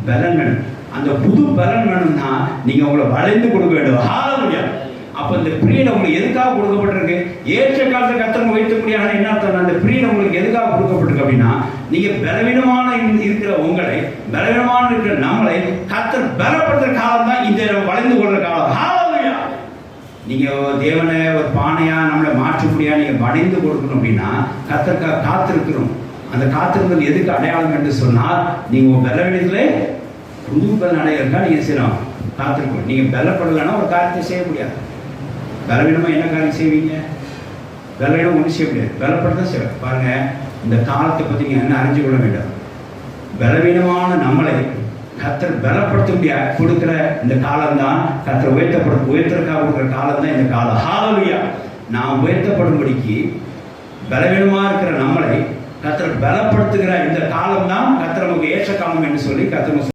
பலன் வேணும். அந்த புது பலன் வேணும்னா நீங்க உங்களை வளைந்து கொடுக்க வேண்டும். ஹalleluya. அப்ப இந்த பீரியட் உங்களுக்கு எதுக்காக கொடுக்கப்பட்டிருக்கு? ஏற்ற காலத்தை கர்த்தர் வைக்க முடியாது. என்ன அர்த்தம்? அந்த பீரியட் உங்களுக்கு எதுக்காக கொடுக்கப்பட்டிருக்கு அப்படின்னா, நீங்க பலவீனமான இருக்கிற உங்களை, பலவீனமான இருக்கிற நம்மளை கர்த்தர் பலப்படுத்துற காலம் தான் இந்த வளைந்து கொள்ற காலம். ஹalleluya. நீங்க தேவனை ஒரு பானையா நம்மளை மாற்ற முடியாது நீங்க வளைந்து கொடுக்கணும் அப்படின்னா கர்த்தருக்காக காத்திருக்கிறோம். அந்த காத்திருக்கிறது எதுக்கு அடையாளம் என்று சொன்னால், நீங்க உங்க பலவீனத்திலே புது பலன் அடையிறதுக்காக நீங்க செய்யணும், காத்திருக்கணும். நீங்க பலப்படலைன்னா ஒரு காரியத்தை செய்ய முடியாது. பலவீனமா என்ன காரியம் செய்வீங்க? பலவீனம் ஒன்றும் செய்ய முடியாது. பலப்படுத்த செய்ய பாருங்க. இந்த காலத்தை பத்தி நீங்க என்ன அறிஞ்சு கொள்ள வேண்டும். பலவீனமான நம்மளை கர்த்தர் பலப்படுத்த முடியாது கொடுக்கிற இந்த காலம் தான் கர்த்தர் உயர்த்தற்காக கொடுக்கிற காலம் தான் இந்த காலம். ஹalleluya. நாம் உயர்த்தப்படும்படிக்கு பலவீனமா இருக்கிற நம்மளை கர்த்தர் பலப்படுத்துகிற இந்த காலம் தான் கர்த்தர் நமக்கு ஏற்ற காலம் என்று சொல்லி கர்த்தர்